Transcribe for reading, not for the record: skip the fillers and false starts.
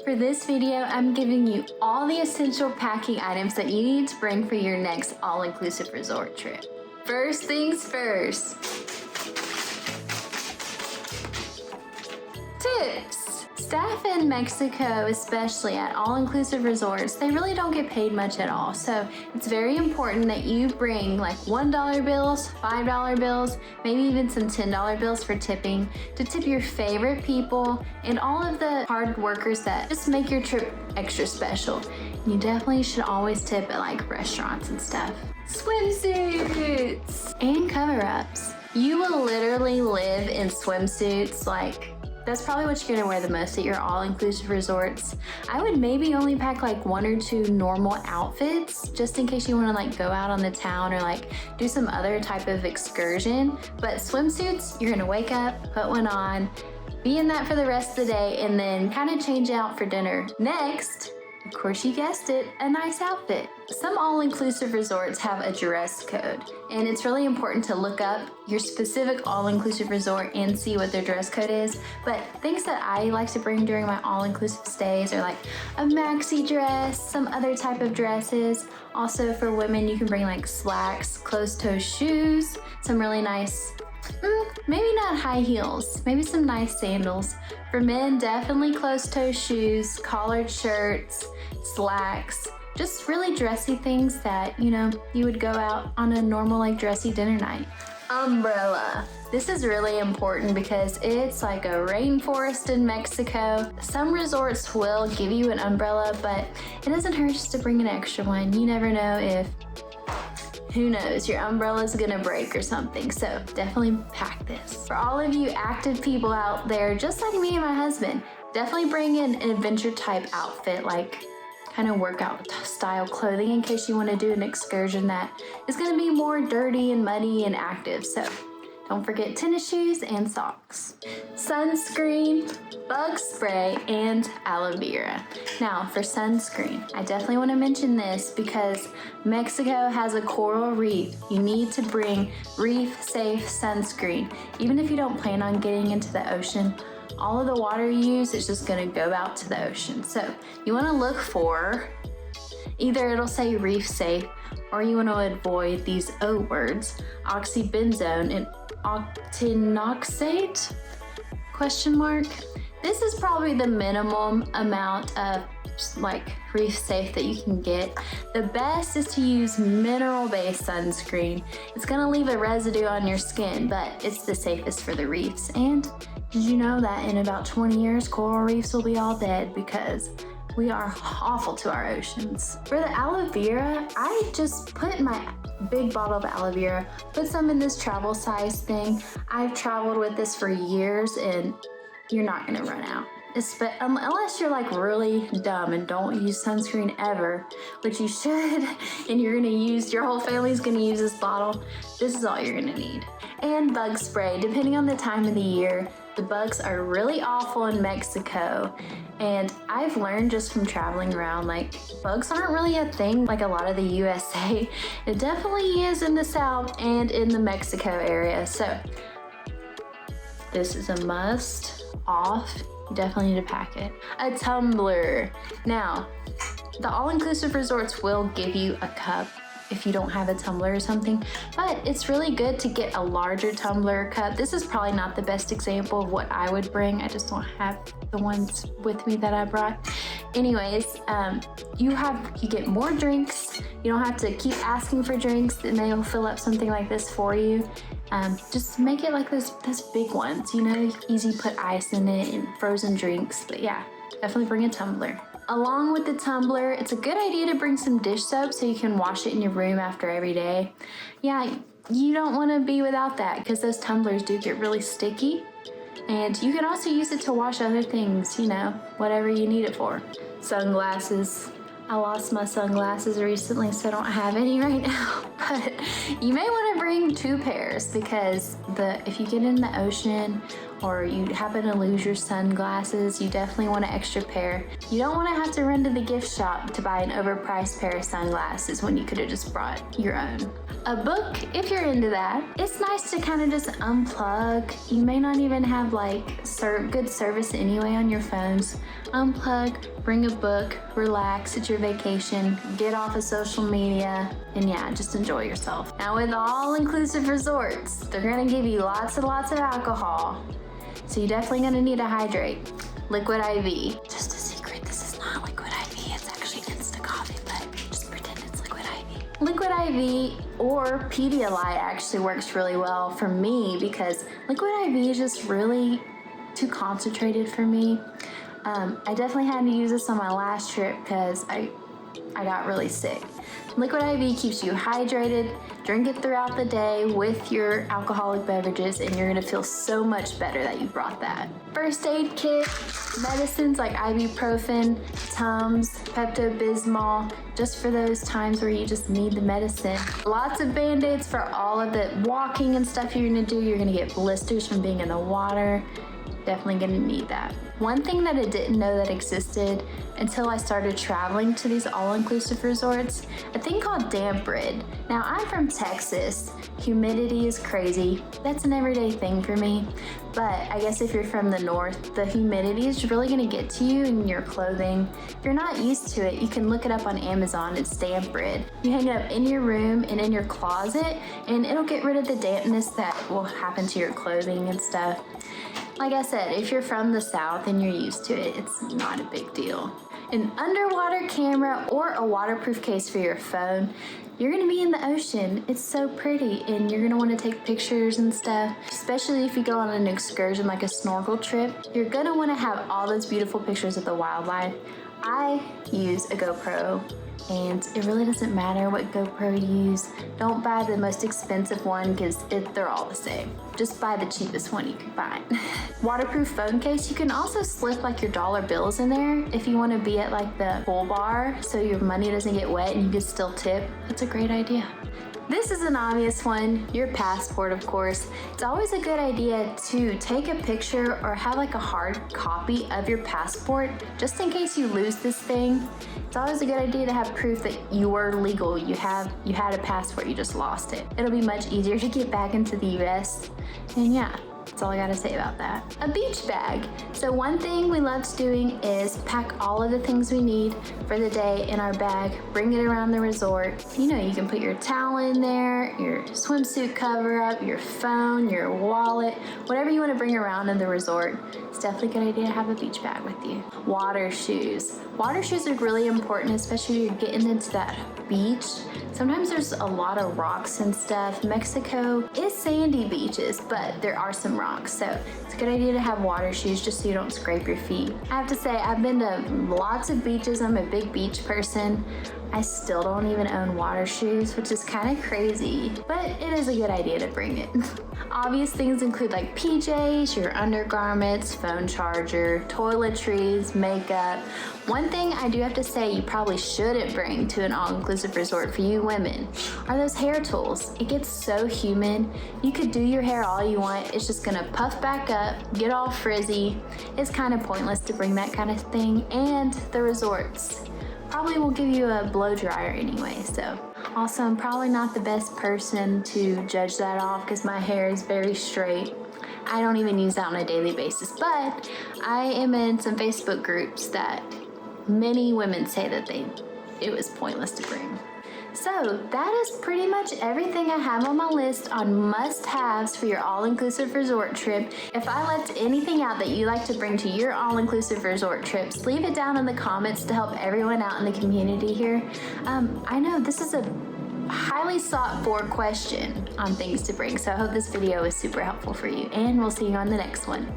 For this video, I'm giving you all the essential packing items that you need to bring for your next all-inclusive resort trip. First things first. Tips. Staff in Mexico, especially at all-inclusive resorts, they really don't get paid much at all. So it's very important that you bring like $1 bills, $5 bills, maybe even some $10 bills for tipping to tip your favorite people and all of the hard workers that just make your trip extra special. You definitely should always tip at like restaurants and stuff. Swimsuits and cover-ups. You will literally live in swimsuits. Like, that's probably what you're gonna wear the most at your all-inclusive resorts. I would maybe only pack like 1 or 2 normal outfits just in case you wanna like go out on the town or like do some other type of excursion. But swimsuits, you're gonna wake up, put one on, be in that for the rest of the day, and then kind of change out for dinner. Next, of course you guessed it, a nice outfit. Some all-inclusive resorts have a dress code, and it's really important to look up your specific all-inclusive resort and see what their dress code is. But things that I like to bring during my all-inclusive stays are like a maxi dress, some other type of dresses. Also for women, you can bring like slacks, closed-toe shoes, some really nice, maybe not high heels, maybe some nice sandals. For men, definitely closed-toe shoes, collared shirts, slacks, just really dressy things that, you know, you would go out on a normal like dressy dinner night. Umbrella. This is really important because it's like a rainforest in Mexico. Some resorts will give you an umbrella, but it doesn't hurt just to bring an extra one. You never know if, who knows, your umbrella's gonna break or something, so definitely pack this. For all of you active people out there, just like me and my husband, definitely bring in an adventure type outfit, like kind of workout style clothing in case you want to do an excursion that is going to be more dirty and muddy and active. So don't forget tennis shoes and socks. Sunscreen, bug spray, and aloe vera. Now for sunscreen, I definitely want to mention this because Mexico has a coral reef. You need to bring reef safe sunscreen. Even if you don't plan on getting into the ocean, all of the water you use is just gonna go out to the ocean. So you wanna look for, either it'll say reef safe, or you wanna avoid these O words, oxybenzone and octinoxate, question mark. This is probably the minimum amount of like reef safe that you can get. The best is to use mineral-based sunscreen. It's gonna leave a residue on your skin, but it's the safest for the reefs. And did you know that in about 20 years, coral reefs will be all dead because we are awful to our oceans? For the aloe vera, I just put in my big bottle of aloe vera, put some in this travel size thing. I've traveled with this for years and you're not gonna run out. Unless you're like really dumb and don't use sunscreen ever, which you should, and you're gonna use, your whole family's gonna use this bottle, this is all you're gonna need. And bug spray, depending on the time of the year. The bugs are really awful in Mexico, and I've learned just from traveling around, like, bugs aren't really a thing like a lot of the USA. It definitely is in the South and in the Mexico area, so this is a must off. You definitely need to pack it. A tumbler. Now, the all-inclusive resorts will give you a cup if you don't have a tumbler or something, but it's really good to get a larger tumbler cup. This is probably not the best example of what I would bring. I just don't have the ones with me that I brought. Anyways, you get more drinks. You don't have to keep asking for drinks and they'll fill up something like this for you. Just make it like those big ones, you know, easy put ice in it and frozen drinks. But yeah, definitely bring a tumbler. Along with the tumbler, it's a good idea to bring some dish soap so you can wash it in your room after every day. Yeah, you don't want to be without that because those tumblers do get really sticky. And you can also use it to wash other things, you know, whatever you need it for. Sunglasses. I lost my sunglasses recently, so I don't have any right now. But you may want to bring 2 pairs because if you get in the ocean or you happen to lose your sunglasses, you definitely want an extra pair. You don't want to have to run to the gift shop to buy an overpriced pair of sunglasses when you could have just brought your own. A book, if you're into that. It's nice to kind of just unplug. You may not even have like good service anyway on your phones, Unplug, bring a book, relax, it's your vacation, get off of social media, and yeah, just enjoy yourself. Now with all-inclusive resorts, they're gonna give you lots and lots of alcohol, so you're definitely gonna need to hydrate. Liquid IV. Just a secret, this is not Liquid IV, it's actually Insta Coffee, but just pretend it's Liquid IV. Liquid IV or Pedialyte actually works really well for me because Liquid IV is just really too concentrated for me. I definitely had to use this on my last trip because I got really sick. Liquid IV keeps you hydrated. Drink it throughout the day with your alcoholic beverages and you're gonna feel so much better that you brought that. First aid kit, medicines like ibuprofen, Tums, Pepto-Bismol, just for those times where you just need the medicine. Lots of Band-Aids for all of the walking and stuff you're gonna do. You're gonna get blisters from being in the water. Definitely gonna need that. One thing that I didn't know that existed until I started traveling to these all-inclusive resorts, a thing called damp rid. Now I'm from Texas, humidity is crazy. That's an everyday thing for me. But I guess if you're from the north, the humidity is really gonna get to you in your clothing. If you're not used to it, you can look it up on Amazon, it's damp rid. You hang it up in your room and in your closet and it'll get rid of the dampness that will happen to your clothing and stuff. Like I said, if you're from the South and you're used to it, it's not a big deal. An underwater camera or a waterproof case for your phone. You're gonna be in the ocean. It's so pretty and you're gonna wanna take pictures and stuff, especially if you go on an excursion like a snorkel trip. You're gonna wanna have all those beautiful pictures of the wildlife. I use a GoPro and it really doesn't matter what GoPro you use. Don't buy the most expensive one because they're all the same. Just buy the cheapest one you can find. Waterproof phone case, you can also slip like your dollar bills in there if you want to be at like the pool bar so your money doesn't get wet and you can still tip. That's a great idea. This is an obvious one, your passport, of course. It's always a good idea to take a picture or have like a hard copy of your passport just in case you lose this thing. It's always a good idea to have proof that you were legal, you had a passport, you just lost it. It'll be much easier to get back into the US. And yeah, that's all I gotta say about that. A beach bag. So one thing we loved doing is pack all of the things we need for the day in our bag, bring it around the resort. You know, you can put your towel in there, your swimsuit cover up, your phone, your wallet, whatever you wanna bring around in the resort. It's definitely a good idea to have a beach bag with you. Water shoes. Water shoes are really important, especially if you're getting into that beach. Sometimes there's a lot of rocks and stuff. Mexico is sandy beaches, but there are some rocks, so it's a good idea to have water shoes just so you don't scrape your feet. I have to say, I've been to lots of beaches. I'm a big beach person. I still don't even own water shoes, which is kind of crazy, but it is a good idea to bring it. Obvious things include like PJs, your undergarments, phone charger, toiletries, makeup. One thing I do have to say you probably shouldn't bring to an all-inclusive resort for you women are those hair tools. It gets so humid. You could do your hair all you want. It's just gonna puff back up, get all frizzy. It's kind of pointless to bring that kind of thing. And the resorts probably will give you a blow dryer anyway, so. Also, I'm probably not the best person to judge that off because my hair is very straight. I don't even use that on a daily basis, but I am in some Facebook groups that many women say that it was pointless to bring. So that is pretty much everything I have on my list on must-haves for your all-inclusive resort trip. If I left anything out that you like to bring to your all-inclusive resort trips, leave it down in the comments to help everyone out in the community here. I know this is a highly sought for question on things to bring, so I hope this video was super helpful for you, and we'll see you on the next one.